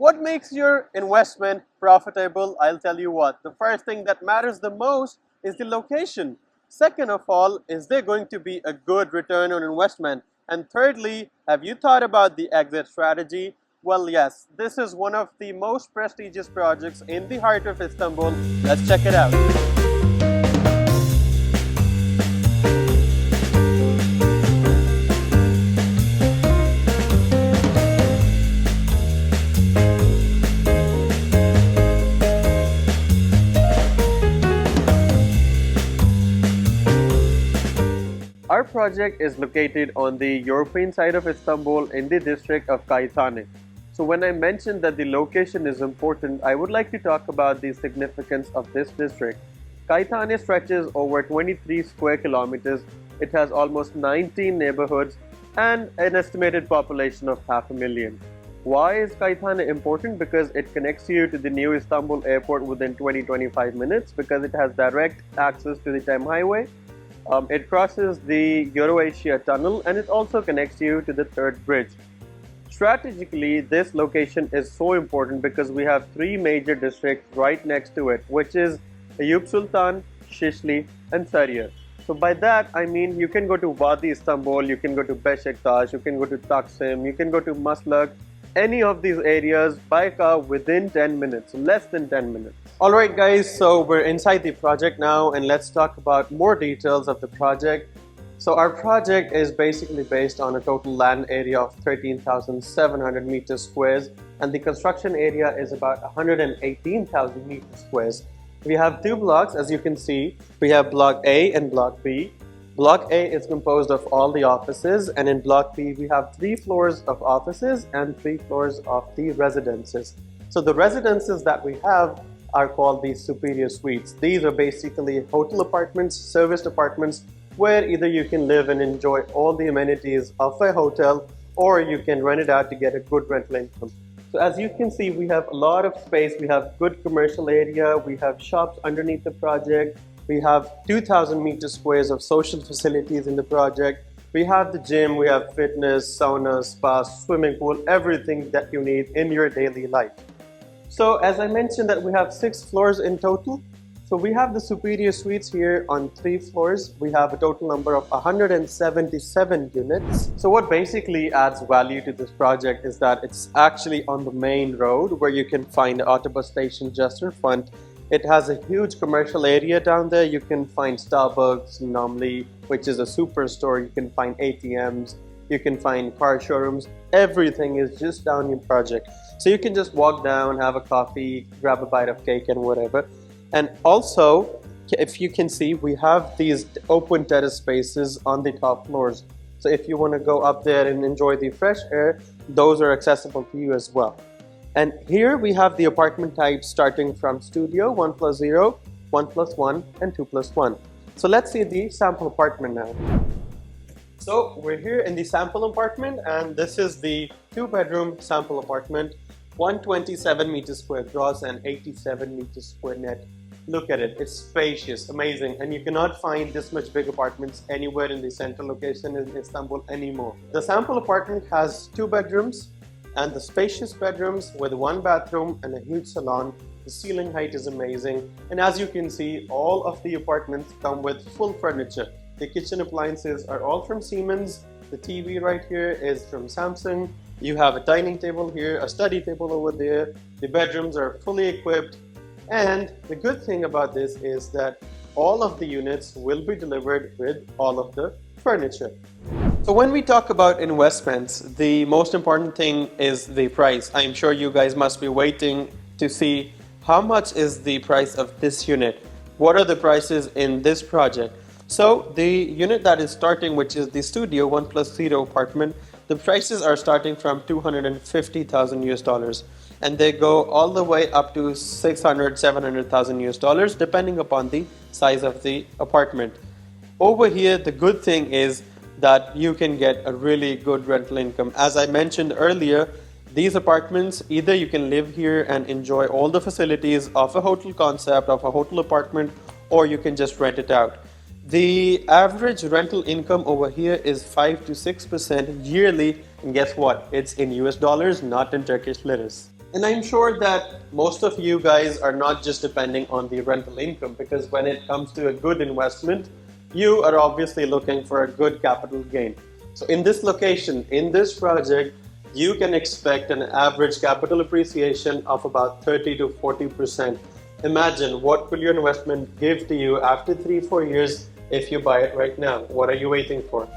What makes your investment profitable? I'll tell you what. The first thing that matters the most is the location. Second of all, is there going to be a good return on investment? And thirdly, have you thought about the exit strategy? Well, yes, this is one of the most prestigious projects in the heart of Istanbul. Let's check it out. Our project is located on the European side of Istanbul in the district of 𝗘𝗠𝗧𝗓. So when I mentioned that the location is important, I would like to talk about the significance of this district. 𝗘𝗠𝗧𝗓 stretches over 23 square kilometers. It has almost 19 neighborhoods and an estimated population of 500,000. Why is 𝗘𝗠𝗧𝗓 important? Because it connects you to the new Istanbul airport within 20-25 minutes, because it has direct access to the Tem highway. It crosses the 𝗘𝗠𝗧𝗃𝗃 tunnel, and it also connects you to the third bridge. Strategically, this location is so important because we have three major districts right next to it, which is Eyüp Sultan, Şişli, and Sarıyer. So by that I mean you can go to Wadi Istanbul, you can go to Beşiktaş, you can go to Taksim, you can go to Maslak, any of these areas by car within 10 minutes, less than 10 minutes. Alright guys, so we're inside the project now, and let's talk about more details of the project. So our project is basically based on a total land area of 13,700 meters squares, and the construction area is about 118,000 meters squares. We have two blocks, as you can see. We have block A and block B. Block A is composed of all the offices, and in block B we have 3 floors of offices and 3 floors of the residences. So the residences that we have are called the superior suites. These are basically hotel apartments, serviced apartments, where either you can live and enjoy all the amenities of a hotel, or you can rent it out to get a good rental income. So as you can see, we have a lot of space. We have good commercial area, we have shops underneath the project, we have 2,000 meters squares of social facilities in the project. We have the gym, we have fitness, sauna, spa, swimming pool, everything that you need in your daily life. So as I mentioned that we have 6 floors in total. So we have the superior suites here on 3 floors. We have a total number of 177 units. So what basically adds value to this project is that it's actually on the main road, where you can find the autobus station just in front. It has a huge commercial area down there. You can find Starbucks normally, which is a superstore. You can find ATMs, you can find car showrooms. Everything is just down your project. So you can just walk down, have a coffee, grab a bite of cake and whatever. And also, if you can see, we have these open terrace spaces on the top floors. So if you want to go up there and enjoy the fresh air, those are accessible to you as well. And here we have the apartment types starting from studio 1+0, 1+1, and 2+1. So let's see the sample apartment now. So we're here in the sample apartment, and this is the 2-bedroom sample apartment. 127 meters square gross and 87 meters square net. Look at it, it's spacious, amazing, and you cannot find this much big apartments anywhere in the central location in Istanbul anymore. The sample apartment has 2 bedrooms and the spacious bedrooms with 1 bathroom and a huge salon. The ceiling height is amazing, and as you can see, all of the apartments come with full furniture. The kitchen appliances are all from Siemens. The TV right here is from Samsung. You have a dining table here, a study table over there. The bedrooms are fully equipped. And the good thing about this is that all of the units will be delivered with all of the furniture. So when we talk about investments, the most important thing is the price. I'm sure you guys must be waiting to see how much is the price of this unit. What are the prices in this project? So the unit that is starting, which is the studio 1+0 apartment, the prices are starting from 250,000 US dollars, and they go all the way up to 600,000-700,000 US dollars, depending upon the size of the apartment. Over here, the good thing is that you can get a really good rental income. As I mentioned earlier, these apartments, either you can live here and enjoy all the facilities of a hotel concept, of a hotel apartment, or you can just rent it out. The average rental income over here is 5 to 6% yearly, and guess what? It's in US dollars, not in Turkish liras. And I'm sure that most of you guys are not just depending on the rental income, because when it comes to a good investment, you are obviously looking for a good capital gain. So in this location, in this project, you can expect an average capital appreciation of about 30 to 40%. Imagine what will your investment give to you after 3-4 years if you buy it right now. What are you waiting for?